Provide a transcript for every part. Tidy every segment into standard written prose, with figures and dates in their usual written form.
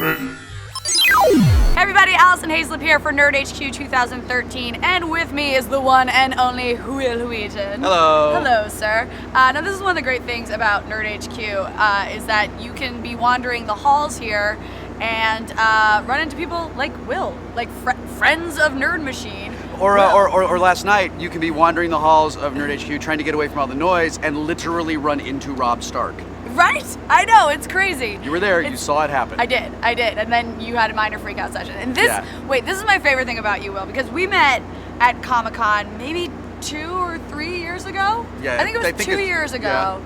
Hey everybody, Alison Haislip here for Nerd HQ 2013, and with me is the one and only Will Wheaton. Hello. Hello, sir. Now this is one of the great things about Nerd HQ, is that you can be wandering the halls here and run into people like Will, like friends of Nerd Machine. Or last night, you can be wandering the halls of Nerd HQ trying to get away from all the noise and literally run into Rob Stark. Right? I know, it's crazy. You were there, you saw it happen. I did, and then you had a minor freak out session. And this, wait, this is my favorite thing about you, Will, because we met at Comic-Con maybe 2 or 3 years ago? Yeah, I think it was 2 years ago.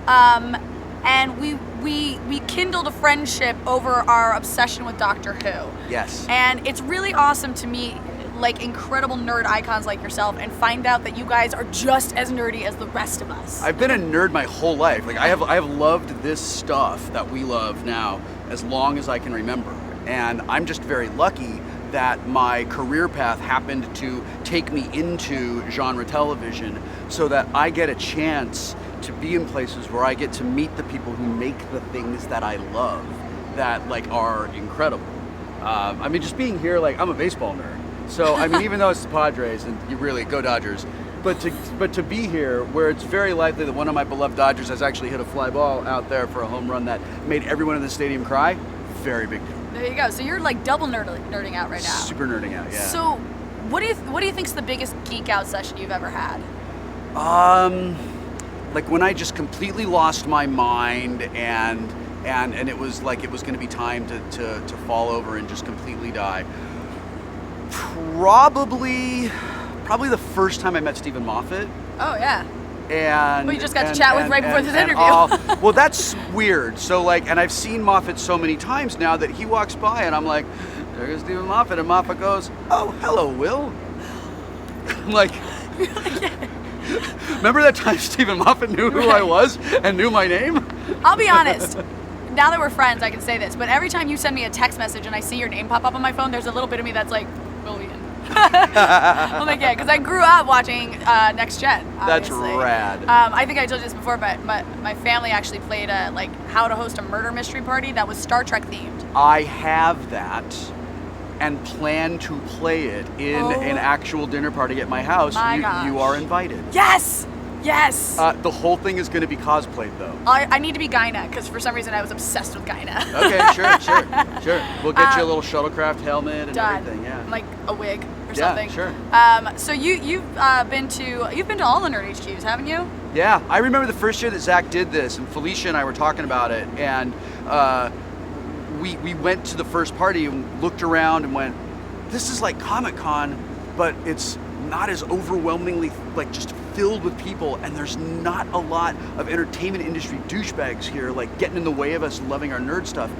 And we kindled a friendship over our obsession with Doctor Who. Yes. And it's really awesome to meet like incredible nerd icons like yourself and find out that you guys are just as nerdy as the rest of us. I've been a nerd my whole life. Like I have loved this stuff that we love now as long as I can remember. And I'm just very lucky that my career path happened to take me into genre television so that I get a chance to be in places where I get to meet the people who make the things that I love that like are incredible. I mean, just being here, like I'm a baseball nerd. So, I mean, even though it's the Padres, and you really, go Dodgers, but to be here, where it's very likely that one of my beloved Dodgers has actually hit a fly ball out there for a home run that made everyone in the stadium cry, very big deal. There you go. So you're like double nerding out right now. Super nerding out, yeah. So, what do you think's the biggest geek out session you've ever had? Like when I just completely lost my mind and it was like it was going to be time to fall over and just completely die. Probably the first time I met Stephen Moffat. Oh yeah. And we just got to chat with right before this interview. Well, that's weird. So like, and I've seen Moffat so many times now that he walks by and I'm like, there goes Stephen Moffat, and Moffat goes, oh, hello, Will. I'm like, remember that time Stephen Moffat knew who I was and knew my name? I'll be honest. Now that we're friends, I can say this, but every time you send me a text message and I see your name pop up on my phone, there's a little bit of me that's like, Will Wheaton. I'm like, yeah, because I grew up watching Next Gen, obviously. That's rad. I think I told you this before, but my family actually played a, like, how to host a murder mystery party that was Star Trek themed. I have that and plan to play it in an actual dinner party at my house. You are invited. Yes! Yes! The whole thing is going to be cosplayed, though. I need to be Gyna, because for some reason I was obsessed with Gyna. Okay, sure. We'll get you a little shuttlecraft helmet and everything, yeah. Like a wig or something. Yeah, sure. So you've been to all the Nerd HQs, haven't you? Yeah, I remember the first year that Zach did this, and Felicia and I were talking about it, and we went to the first party and looked around and went, this is like Comic-Con, but it's not as overwhelmingly like just filled with people, and there's not a lot of entertainment industry douchebags here like getting in the way of us loving our nerd stuff.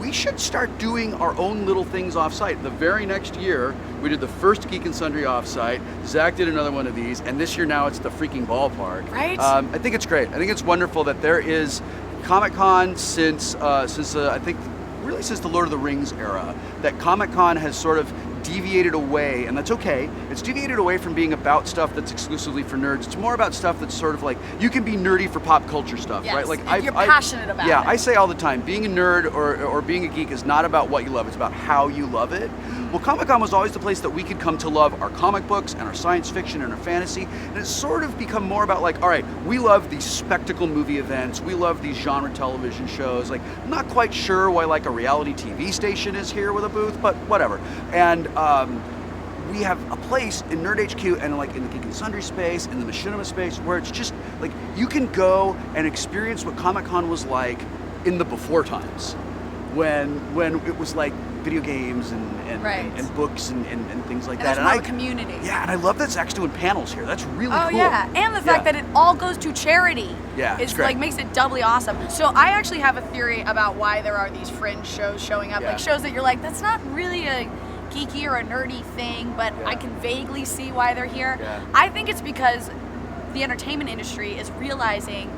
We should start doing our own little things off-site. The very next year, we did the first Geek and Sundry off-site. Zach did another one of these, and this year now it's the freaking ballpark. Right? I think it's great. I think it's wonderful that there is Comic-Con since I think really since the Lord of the Rings era, that Comic-Con has sort of deviated away, and that's okay. It's deviated away from being about stuff that's exclusively for nerds. It's more about stuff that's sort of like, you can be nerdy for pop culture stuff, yes, right? Like you're passionate about it. Yeah, I say all the time, being a nerd or being a geek is not about what you love, it's about how you love it. Well, Comic-Con was always the place that we could come to love our comic books and our science fiction and our fantasy, and it's sort of become more about like, all right, we love these spectacle movie events, we love these genre television shows, like, I'm not quite sure why like a reality TV station is here with a booth, but whatever. And we have a place in Nerd HQ and like in the Geek and Sundry space, in the Machinima space, where it's just like, you can go and experience what Comic-Con was like in the before times, when it was like video games and books and things like that. And more community. Yeah, and I love that Zach's doing panels here. That's really cool. Oh yeah, and the fact that it all goes to charity. Yeah, it's like makes it doubly awesome. So I actually have a theory about why there are these fringe shows showing up, like shows that you're like, that's not really a geeky or a nerdy thing, but I can vaguely see why they're here. Yeah. I think it's because the entertainment industry is realizing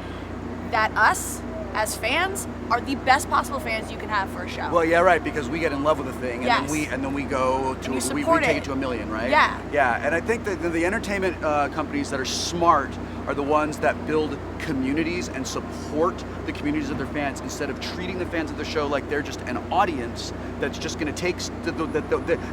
that us as fans are the best possible fans you can have for a show. Well, yeah, right, because we get in love with a thing, and then we go to we take it to a million, right? Yeah. Yeah, and I think that the entertainment companies that are smart are the ones that build communities and support the communities of their fans instead of treating the fans of the show like they're just an audience that's just going to take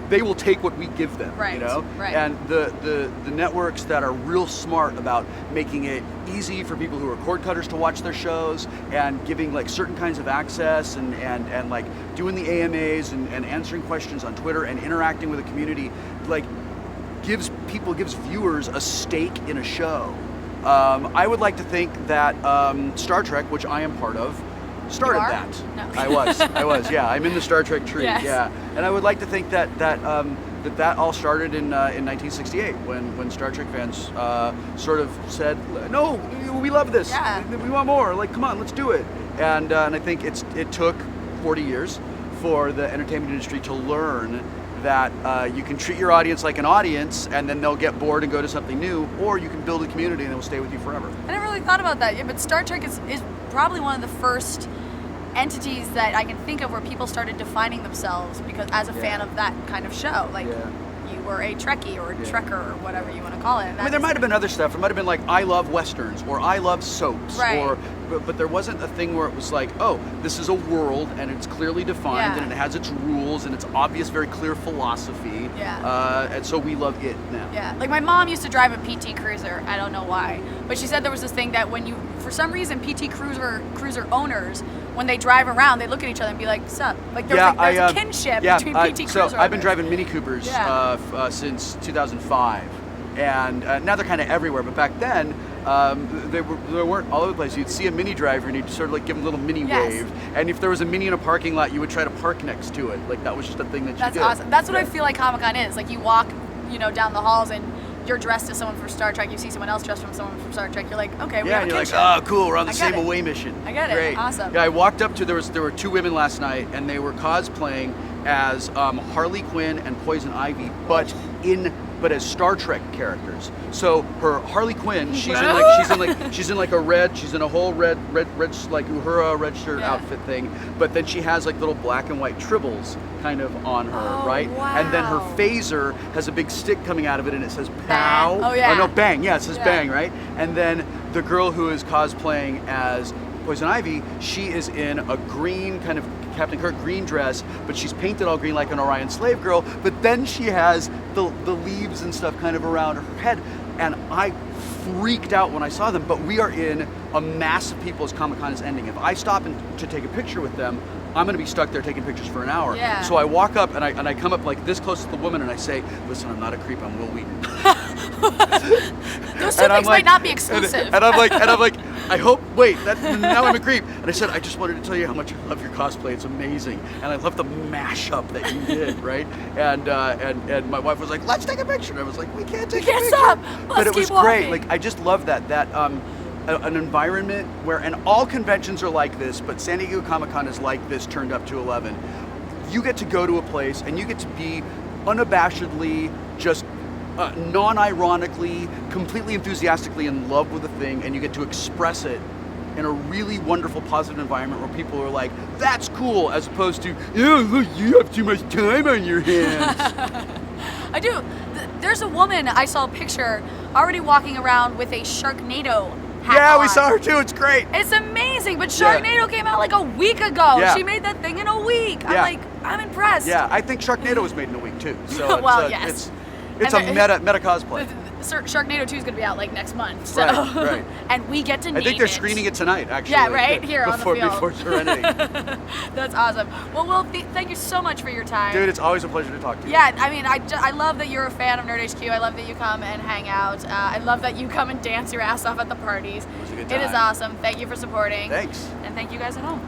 they will take what we give them, right, you know. right. And the networks that are real smart about making it easy for people who are cord cutters to watch their shows and giving like certain kinds of access and like doing the AMAs and answering questions on Twitter and interacting with the community, like gives viewers a stake in a show. I would like to think that Star Trek, which I am part of, started that. No. I was, yeah. I'm in the Star Trek tree, Yes. yeah. And I would like to think that all started in 1968 when Star Trek fans sort of said, no, we love this, we want more, like come on, let's do it. And I think it took 40 years for the entertainment industry to learn that you can treat your audience like an audience and then they'll get bored and go to something new, or you can build a community and it will stay with you forever. I never really thought about that, yeah, but Star Trek is probably one of the first entities that I can think of where people started defining themselves because as a fan of that kind of show, like you were a Trekkie or a Trekker or whatever you want to call it. I mean, there might have been other stuff. It might have been like, I love Westerns, or I love soaps, right. But there wasn't a thing where it was like, oh, this is a world and it's clearly defined and it has its rules and its obvious, very clear philosophy. Yeah. And so we love it now. Yeah. Like my mom used to drive a PT Cruiser. I don't know why, but she said there was this thing that when you, for some reason, PT Cruiser owners, when they drive around, they look at each other and be like, "Sup?" Like there's a kinship between PT Cruiser. So I've been driving Mini Coopers since 2005, and now they're kind of everywhere. But back then, they weren't all over the place. You'd see a Mini driver and you'd sort of like give them a little mini wave. And if there was a Mini in a parking lot, you would try to park next to it. Like that was just a thing that you did. That's awesome. That's what I feel like Comic-Con is. Like you walk, down the halls and you're dressed as someone from Star Trek. You see someone else dressed from someone from Star Trek. You're like, okay, we have a and you're kinship. like, oh, cool, we're on the same away mission. I get it. Great. Awesome. Yeah, I walked up to there were two women last night, and they were cosplaying as Harley Quinn and Poison Ivy, but as Star Trek characters. So her Harley Quinn, she's in a whole red like Uhura red shirt outfit thing, but then she has like little black and white tribbles kind of on her, right? Wow. And then her phaser has a big stick coming out of it and it says Bang. pow. Oh yeah. Oh no, bang. Yeah, it says bang, right? And then the girl who is cosplaying as Poison Ivy, she is in a green kind of Captain Kirk green dress, but she's painted all green like an Orion slave girl, but then she has the leaves and stuff kind of around her head, and I freaked out when I saw them. But we are in a mass of people as Comic-Con is ending. If I stop to take a picture with them, I'm going to be stuck there taking pictures for an hour. Yeah. So I walk up and I come up like this close to the woman and I say, listen, I'm not a creep, I'm Will Wheaton. Those two things might not be exclusive. And I'm like, I hope, now I'm a creep. And I said, I just wanted to tell you how much I love your cosplay. It's amazing. And I love the mashup that you did, right? And my wife was like, let's take a picture. And I was like, we can't take a picture. Stop. But it was keep great. walking. Like, I just love that an environment where, and all conventions are like this, but San Diego Comic-Con is like this, turned up to 11. You get to go to a place and you get to be unabashedly, just non-ironically, completely enthusiastically in love with the thing, and you get to express it in a really wonderful, positive environment where people are like, that's cool, as opposed to, oh, look, you have too much time on your hands. I do. There's a woman, I saw a picture, already walking around with a Sharknado hat Yeah, on. we saw her too, it's great. It's amazing, but Sharknado came out like a week ago. Yeah. She made that thing in a week. Yeah. I'm impressed. Yeah, I think Sharknado was made in a week too. So Well, yes. It's a meta cosplay. Sharknado 2 is going to be out like next month. So. Right. And we get to name it. I think they're screening it tonight, actually. Yeah, right? Here on the field. Before Serenity. That's awesome. Well, Will, thank you so much for your time. Dude, it's always a pleasure to talk to you. Yeah, I mean, I love that you're a fan of Nerd HQ. I love that you come and hang out. I love that you come and dance your ass off at the parties. It was a good It time. is awesome. Thank you for supporting. Thanks. And thank you guys at home.